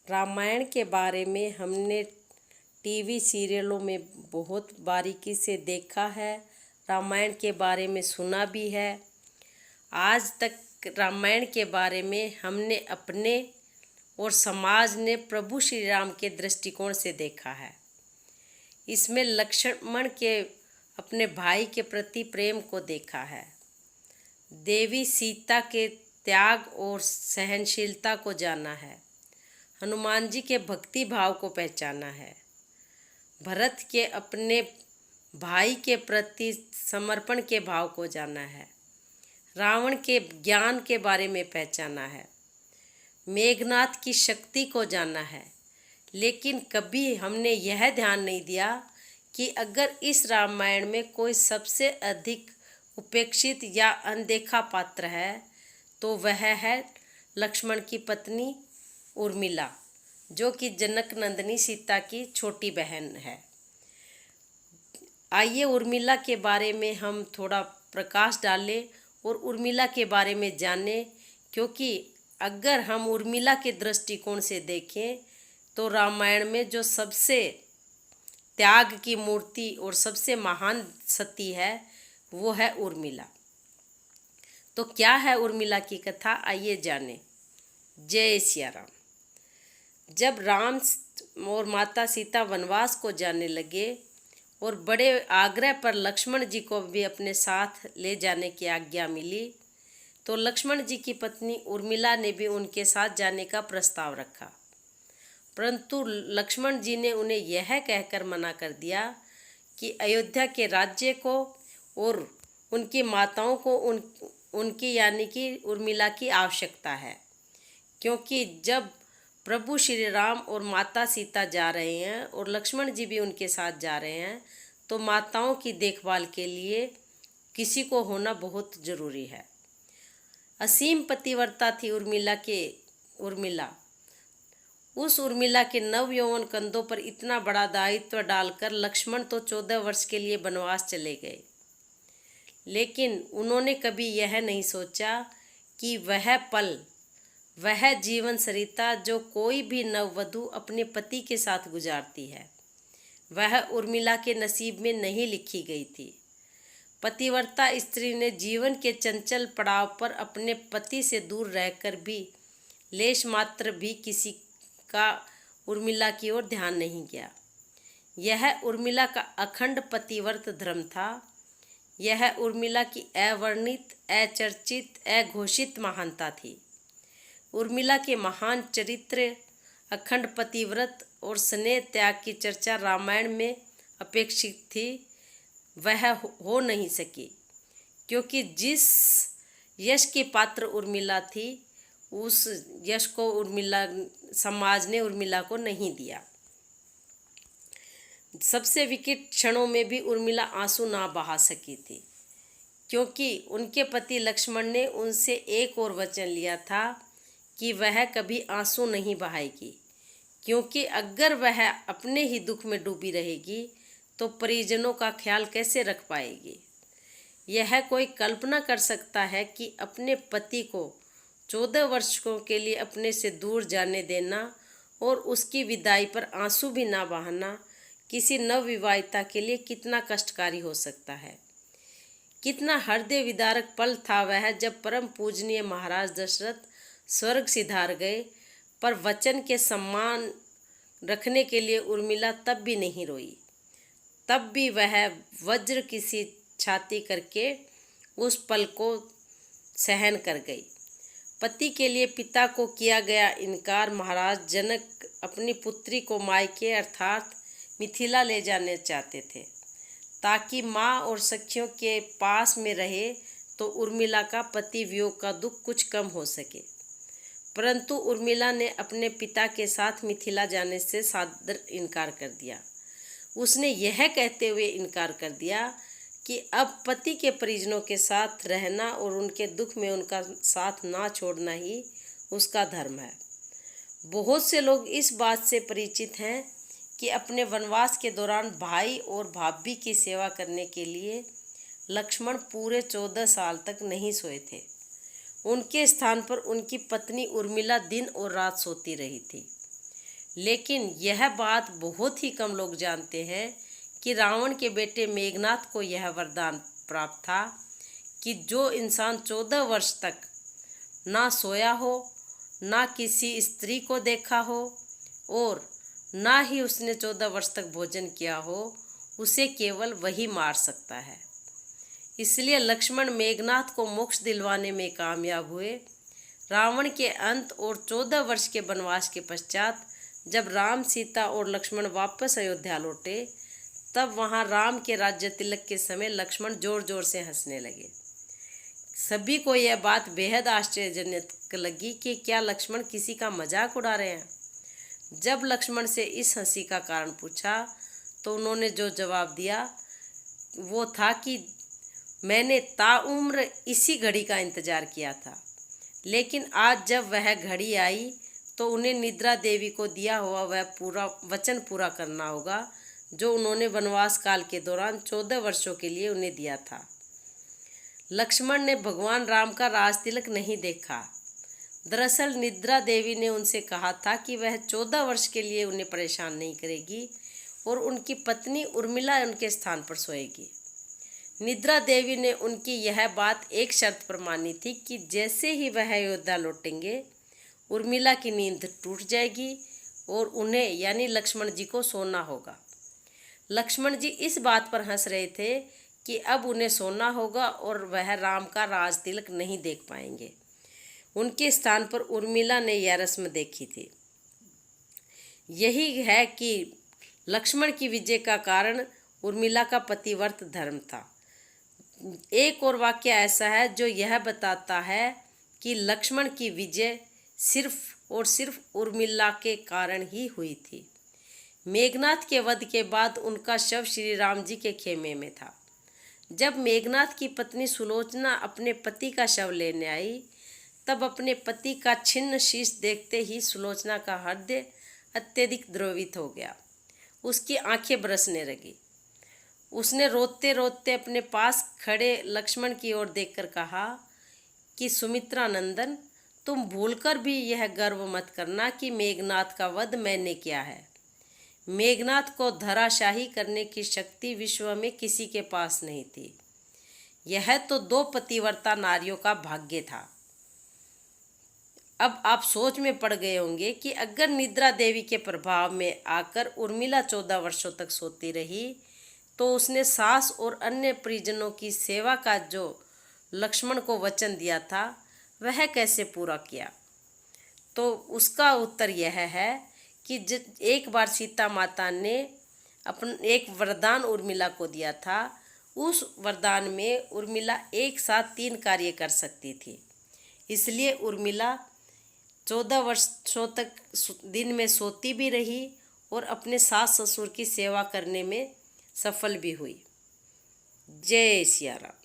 रामायण के बारे में हमने टीवी सीरियलों में बहुत बारीकी से देखा है। रामायण के बारे में सुना भी है। आज तक रामायण के बारे में हमने अपने और समाज ने प्रभु श्री राम के दृष्टिकोण से देखा है। इसमें लक्ष्मण के अपने भाई के प्रति प्रेम को देखा है। देवी सीता के त्याग और सहनशीलता को जाना है। हनुमान जी के भक्ति भाव को पहचाना है। भरत के अपने भाई के प्रति समर्पण के भाव को जाना है। रावण के ज्ञान के बारे में पहचाना है। मेघनाथ की शक्ति को जाना है। लेकिन कभी हमने यह ध्यान नहीं दिया कि अगर इस रामायण में कोई सबसे अधिक उपेक्षित या अनदेखा पात्र है तो वह है लक्ष्मण की पत्नी उर्मिला, जो कि जनक नंदिनी सीता की छोटी बहन है। आइए उर्मिला के बारे में हम थोड़ा प्रकाश डालें और उर्मिला के बारे में जानें, क्योंकि अगर हम उर्मिला के दृष्टिकोण से देखें तो रामायण में जो सबसे त्याग की मूर्ति और सबसे महान सती है वो है उर्मिला। तो क्या है उर्मिला की कथा, आइए जानें। जय सिया राम। जब राम और माता सीता वनवास को जाने लगे और बड़े आग्रह पर लक्ष्मण जी को भी अपने साथ ले जाने की आज्ञा मिली, तो लक्ष्मण जी की पत्नी उर्मिला ने भी उनके साथ जाने का प्रस्ताव रखा। परंतु लक्ष्मण जी ने उन्हें यह कहकर मना कर दिया कि अयोध्या के राज्य को और उनकी माताओं को उनकी यानी कि उर्मिला की आवश्यकता है, क्योंकि जब प्रभु श्री राम और माता सीता जा रहे हैं और लक्ष्मण जी भी उनके साथ जा रहे हैं, तो माताओं की देखभाल के लिए किसी को होना बहुत ज़रूरी है। असीम पतिव्रता थी उर्मिला। उस उर्मिला के नव यौवन कंधों पर इतना बड़ा दायित्व डालकर लक्ष्मण तो 14 वर्ष के लिए वनवास चले गए, लेकिन उन्होंने कभी यह नहीं सोचा कि वह जीवन सरिता जो कोई भी नववधु अपने पति के साथ गुजारती है, वह उर्मिला के नसीब में नहीं लिखी गई थी। पतिव्रता स्त्री ने जीवन के चंचल पड़ाव पर अपने पति से दूर रहकर भी लेश मात्र भी किसी का उर्मिला की ओर ध्यान नहीं गया। यह उर्मिला का अखंड पतिव्रत धर्म था। यह उर्मिला की अवर्णित, अचर्चित, अघोषित महानता थी। उर्मिला के महान चरित्र, अखंड पतिव्रत और स्नेह त्याग की चर्चा रामायण में अपेक्षित थी, वह हो नहीं सकी, क्योंकि जिस यश की पात्र उर्मिला थी उस यश को समाज ने उर्मिला को नहीं दिया। सबसे विकट क्षणों में भी उर्मिला आंसू ना बहा सकी थी, क्योंकि उनके पति लक्ष्मण ने उनसे एक और वचन लिया था कि वह कभी आंसू नहीं बहाएगी, क्योंकि अगर वह अपने ही दुख में डूबी रहेगी तो परिजनों का ख्याल कैसे रख पाएगी। यह कोई कल्पना कर सकता है कि अपने पति को 14 वर्षों के लिए अपने से दूर जाने देना और उसकी विदाई पर आंसू भी ना बहाना किसी नवविवाहिता के लिए कितना कष्टकारी हो सकता है। कितना हृदय विदारक पल था वह, जब परम पूजनीय महाराज दशरथ स्वर्ग सिधार गए, पर वचन के सम्मान रखने के लिए उर्मिला तब भी नहीं रोई। तब भी वह वज्र की सी छाती करके उस पल को सहन कर गई। पति के लिए पिता को किया गया इनकार महाराज जनक अपनी पुत्री को मायके अर्थात मिथिला ले जाने चाहते थे, ताकि माँ और सखियों के पास में रहे तो उर्मिला का पति वियोग का दुख कुछ कम हो सके। परंतु उर्मिला ने अपने पिता के साथ मिथिला जाने से सादर इनकार कर दिया। उसने यह कहते हुए इनकार कर दिया कि अब पति के परिजनों के साथ रहना और उनके दुख में उनका साथ ना छोड़ना ही उसका धर्म है। बहुत से लोग इस बात से परिचित हैं कि अपने वनवास के दौरान भाई और भाभी की सेवा करने के लिए लक्ष्मण पूरे 14 साल तक नहीं सोए थे। उनके स्थान पर उनकी पत्नी उर्मिला दिन और रात सोती रही थी। लेकिन यह बात बहुत ही कम लोग जानते हैं कि रावण के बेटे मेघनाथ को यह वरदान प्राप्त था कि जो इंसान 14 वर्ष तक ना सोया हो, ना किसी स्त्री को देखा हो और ना ही उसने 14 वर्ष तक भोजन किया हो, उसे केवल वही मार सकता है। इसलिए लक्ष्मण मेघनाथ को मोक्ष दिलवाने में कामयाब हुए। रावण के अंत और 14 वर्ष के वनवास के पश्चात जब राम, सीता और लक्ष्मण वापस अयोध्या लौटे, तब वहाँ राम के राज्य तिलक के समय लक्ष्मण जोर जोर से हंसने लगे। सभी को यह बात बेहद आश्चर्यजनक लगी कि क्या लक्ष्मण किसी का मजाक उड़ा रहे हैं। जब लक्ष्मण से इस हंसी का कारण पूछा तो उन्होंने जो जवाब दिया वो था कि मैंने ताउम्र इसी घड़ी का इंतजार किया था, लेकिन आज जब वह घड़ी आई तो उन्हें निद्रा देवी को दिया हुआ वह पूरा वचन पूरा करना होगा जो उन्होंने वनवास काल के दौरान 14 वर्षों के लिए उन्हें दिया था। लक्ष्मण ने भगवान राम का राज तिलक नहीं देखा। दरअसल निद्रा देवी ने उनसे कहा था कि वह 14 वर्ष के लिए उन्हें परेशान नहीं करेगी और उनकी पत्नी उर्मिला उनके स्थान पर सोएगी। निद्रा देवी ने उनकी यह बात एक शर्त पर मानी थी कि जैसे ही वह अयोध्या लौटेंगे, उर्मिला की नींद टूट जाएगी और उन्हें यानी लक्ष्मण जी को सोना होगा। लक्ष्मण जी इस बात पर हंस रहे थे कि अब उन्हें सोना होगा और वह राम का राज तिलक नहीं देख पाएंगे। उनके स्थान पर उर्मिला ने यह रस्म देखी थी। यही है कि लक्ष्मण की विजय का कारण उर्मिला का पतिव्रत धर्म था। एक और वाक्य ऐसा है जो यह बताता है कि लक्ष्मण की विजय सिर्फ और सिर्फ उर्मिला के कारण ही हुई थी। मेघनाथ के वध के बाद उनका शव श्री राम जी के खेमे में था। जब मेघनाथ की पत्नी सुलोचना अपने पति का शव लेने आई, तब अपने पति का छिन्न शीश देखते ही सुलोचना का हृदय अत्यधिक द्रवित हो गया। उसकी आंखें बरसने लगी। उसने रोते रोते अपने पास खड़े लक्ष्मण की ओर देखकर कहा कि सुमित्रा नंदन, तुम भूलकर भी यह गर्व मत करना कि मेघनाथ का वध मैंने किया है। मेघनाथ को धराशाही करने की शक्ति विश्व में किसी के पास नहीं थी। यह तो 2 पतिव्रता नारियों का भाग्य था। अब आप सोच में पड़ गए होंगे कि अगर निद्रा देवी के प्रभाव में आकर उर्मिला 14 वर्षों तक सोती रही तो उसने सास और अन्य परिजनों की सेवा का जो लक्ष्मण को वचन दिया था वह कैसे पूरा किया। तो उसका उत्तर यह है कि एक बार सीता माता ने एक वरदान उर्मिला को दिया था। उस वरदान में उर्मिला एक साथ 3 कार्य कर सकती थी। इसलिए उर्मिला 14 वर्षों तक दिन में सोती भी रही और अपने सास ससुर की सेवा करने में सफल भी हुई। जय सिया राम।